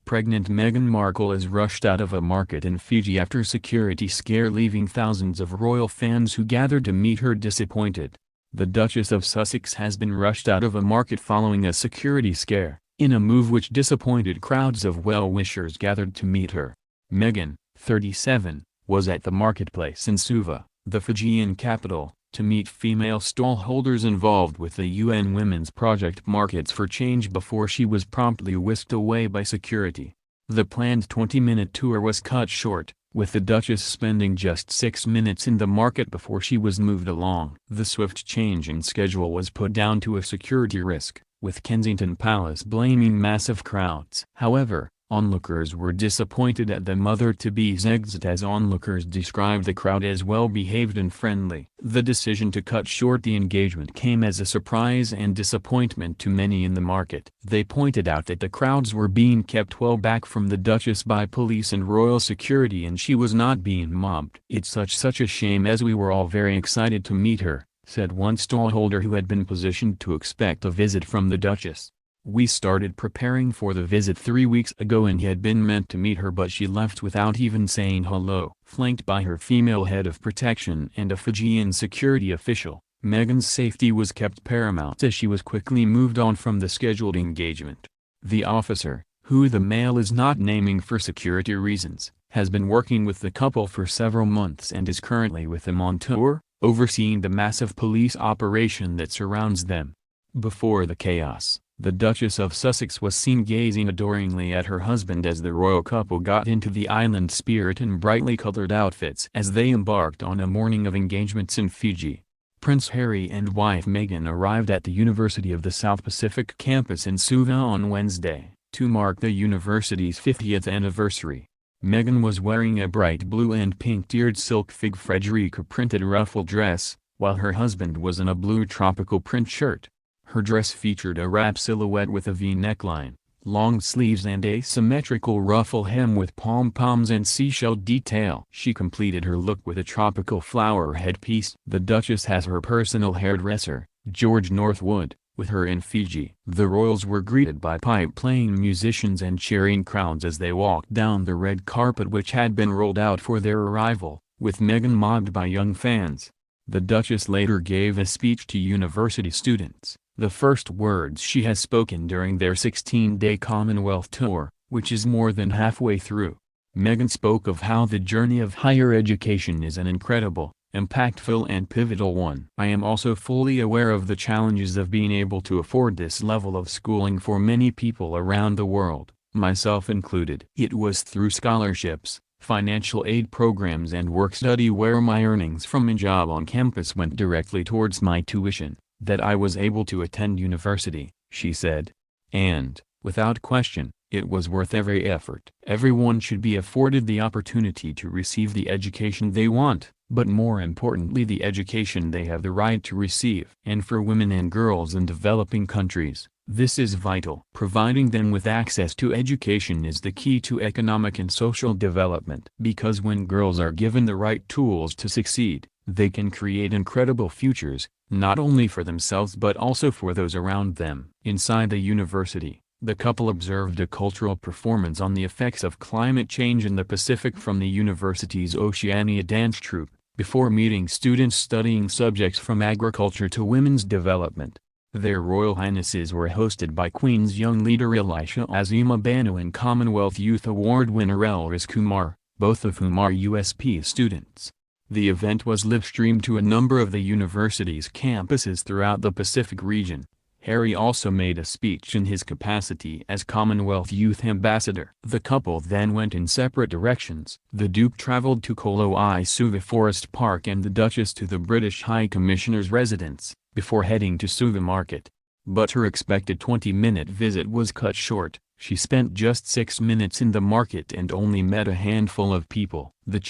Pregnant Meghan Markle is rushed out of a market in Fiji after security scare, leaving thousands of royal fans who gathered to meet her disappointed. The Duchess of Sussex has been rushed out of a market following a security scare, in a move which disappointed crowds of well-wishers gathered to meet her. Meghan, 37, was at the marketplace in Suva, the Fijian capital, to meet female stallholders involved with the UN Women's Project Markets for Change before she was promptly whisked away by security. The planned 20-minute tour was cut short, with the Duchess spending just 6 minutes in the market before she was moved along. The swift change in schedule was put down to a security risk, with Kensington Palace blaming massive crowds. However, onlookers were disappointed at the mother-to-be's exit, as onlookers described the crowd as well-behaved and friendly. The decision to cut short the engagement came as a surprise and disappointment to many in the market. They pointed out that the crowds were being kept well back from the Duchess by police and royal security, and she was not being mobbed. "It's such a shame, as we were all very excited to meet her," said one stallholder who had been positioned to expect a visit from the Duchess. "We started preparing for the visit 3 weeks ago and had been meant to meet her, but she left without even saying hello." Flanked by her female head of protection and a Fijian security official, Meghan's safety was kept paramount as she was quickly moved on from the scheduled engagement. The officer, who the Mail is not naming for security reasons, has been working with the couple for several months and is currently with them on tour, overseeing the massive police operation that surrounds them. Before the chaos, the Duchess of Sussex was seen gazing adoringly at her husband as the royal couple got into the island spirit in brightly colored outfits as they embarked on a morning of engagements in Fiji. Prince Harry and wife Meghan arrived at the University of the South Pacific campus in Suva on Wednesday, to mark the university's 50th anniversary. Meghan was wearing a bright blue and pink tiered silk fig Frederica printed ruffle dress, while her husband was in a blue tropical print shirt. Her dress featured a wrap silhouette with a V neckline, long sleeves and a symmetrical ruffle hem with pom-poms and seashell detail. She completed her look with a tropical flower headpiece. The Duchess has her personal hairdresser, George Northwood, with her in Fiji. The royals were greeted by pipe-playing musicians and cheering crowds as they walked down the red carpet which had been rolled out for their arrival, with Meghan mobbed by young fans. The Duchess later gave a speech to university students, the first words she has spoken during their 16-day Commonwealth tour, which is more than halfway through. Meghan spoke of how the journey of higher education is an incredible, impactful and pivotal one. "I am also fully aware of the challenges of being able to afford this level of schooling for many people around the world, myself included. It was through scholarships, financial aid programs and work-study where my earnings from a job on campus went directly towards my tuition, that I was able to attend university," she said. And, without question, it was worth every effort. "Everyone should be afforded the opportunity to receive the education they want, but more importantly the education they have the right to receive. And for women and girls in developing countries, this is vital. Providing them with access to education is the key to economic and social development. Because when girls are given the right tools to succeed, they can create incredible futures, not only for themselves but also for those around them." Inside the university, the couple observed a cultural performance on the effects of climate change in the Pacific from the university's Oceania dance troupe, before meeting students studying subjects from agriculture to women's development. Their Royal Highnesses were hosted by Queen's young leader Elisha Azima Bano and Commonwealth Youth Award winner Elris Kumar, both of whom are USP students. The event was live-streamed to a number of the university's campuses throughout the Pacific region. Harry also made a speech in his capacity as Commonwealth Youth Ambassador. The couple then went in separate directions. The Duke traveled to Koloi Suva Forest Park and the Duchess to the British High Commissioner's residence, before heading to Suva Market. But her expected 20-minute visit was cut short. She spent just 6 minutes in the market and only met a handful of people. The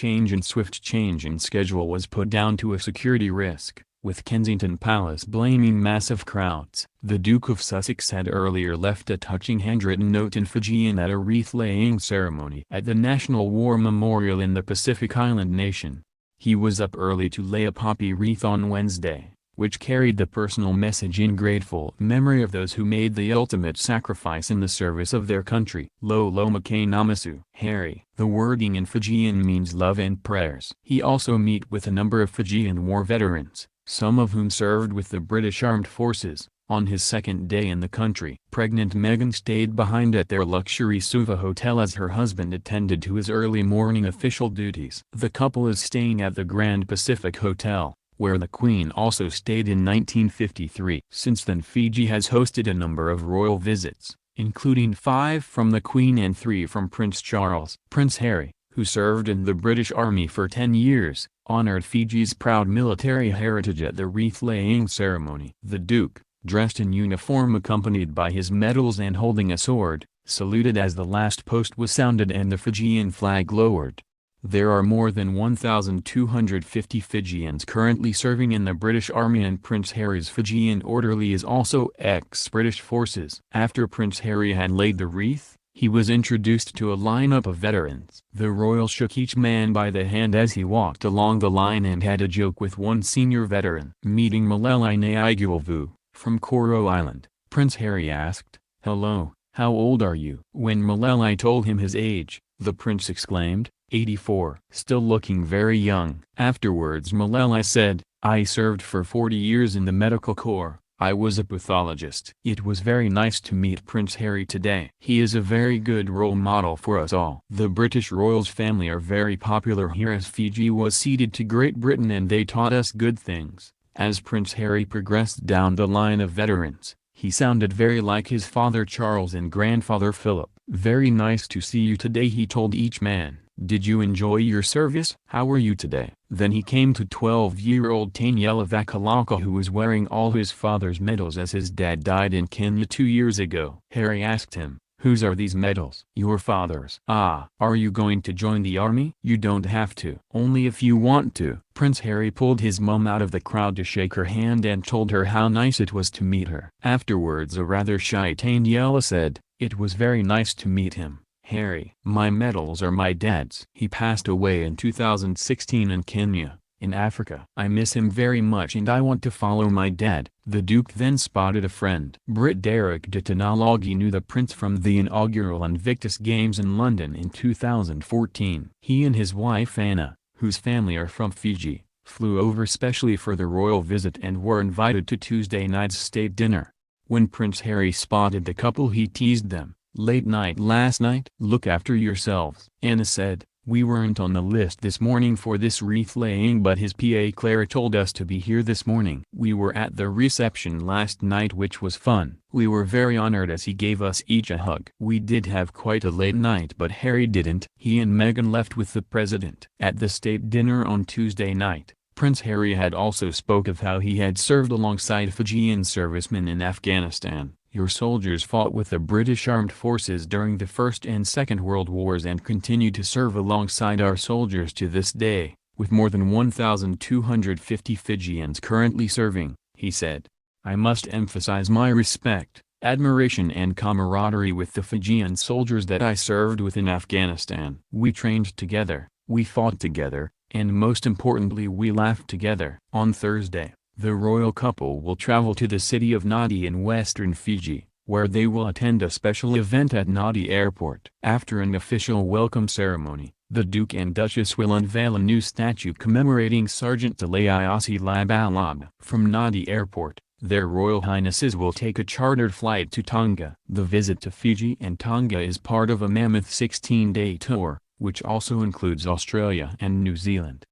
swift change in schedule was put down to a security risk, with Kensington Palace blaming massive crowds. The Duke of Sussex had earlier left a touching handwritten note in Fijian at a wreath-laying ceremony at the National War Memorial in the Pacific Island nation. He was up early to lay a poppy wreath on Wednesday, which carried the personal message in grateful memory of those who made the ultimate sacrifice in the service of their country. Lolo Make Namasu. Harry. The wording in Fijian means love and prayers. He also met with a number of Fijian war veterans, some of whom served with the British Armed Forces, on his second day in the country. Pregnant Meghan stayed behind at their luxury Suva hotel as her husband attended to his early morning official duties. The couple is staying at the Grand Pacific Hotel, where the Queen also stayed in 1953. Since then Fiji has hosted a number of royal visits, including 5 from the Queen and 3 from Prince Charles. Prince Harry, who served in the British Army for 10 years, honored Fiji's proud military heritage at the wreath-laying ceremony. The Duke, dressed in uniform accompanied by his medals and holding a sword, saluted as the last post was sounded and the Fijian flag lowered. There are more than 1,250 Fijians currently serving in the British Army, and Prince Harry's Fijian orderly is also ex-British forces. After Prince Harry had laid the wreath, he was introduced to a lineup of veterans. The royal shook each man by the hand as he walked along the line and had a joke with one senior veteran. Meeting Malelai Naiguilvu, from Koro Island, Prince Harry asked, "Hello, how old are you?" When Malelai told him his age, the prince exclaimed, 84. Still looking very young. Afterwards Malelai said, "I served for 40 years in the medical corps. I was a pathologist." It was very nice to meet Prince Harry today. He is a very good role model for us all. The British royals family are very popular here as Fiji was ceded to Great Britain and they taught us good things. As Prince Harry progressed down the line of veterans, he sounded very like his father Charles and grandfather Philip. "Very nice to see you today," he told each man. "Did you enjoy your service? How are you today?" Then he came to 12-year-old Taniela Vakalaka, who was wearing all his father's medals as his dad died in Kenya 2 years ago. Harry asked him, "Whose are these medals?" "Your father's." "Ah. Are you going to join the army?" "You don't have to. Only if you want to." Prince Harry pulled his mum out of the crowd to shake her hand and told her how nice it was to meet her. Afterwards a rather shy Taniela said, "It was very nice to meet him, Harry. My medals are my dad's. He passed away in 2016 in Kenya, in Africa. I miss him very much and I want to follow my dad." The Duke then spotted a friend. Brit Derek de Tanalogi knew the prince from the inaugural Invictus Games in London in 2014. He and his wife Anna, whose family are from Fiji, flew over specially for the royal visit and were invited to Tuesday night's state dinner. When Prince Harry spotted the couple he teased them, "Late night last night?" "Look after yourselves," Anna said. "We weren't on the list this morning for this wreath-laying, but his PA Claire told us to be here this morning. We were at the reception last night, which was fun. We were very honored as he gave us each a hug." We did have quite a late night, but Harry didn't. He and Meghan left with the president. At the state dinner on Tuesday night, Prince Harry had also spoke of how he had served alongside Fijian servicemen in Afghanistan. "Your soldiers fought with the British Armed Forces during the First and Second World Wars and continue to serve alongside our soldiers to this day, with more than 1,250 Fijians currently serving," he said. "I must emphasize my respect, admiration and camaraderie with the Fijian soldiers that I served with in Afghanistan. We trained together, we fought together, and most importantly we laughed together." On Thursday, the royal couple will travel to the city of Nadi in western Fiji, where they will attend a special event at Nadi Airport. After an official welcome ceremony, the Duke and Duchess will unveil a new statue commemorating Sergeant Talaiasi Labalaba. From Nadi Airport, their Royal Highnesses will take a chartered flight to Tonga. The visit to Fiji and Tonga is part of a mammoth 16-day tour, which also includes Australia and New Zealand.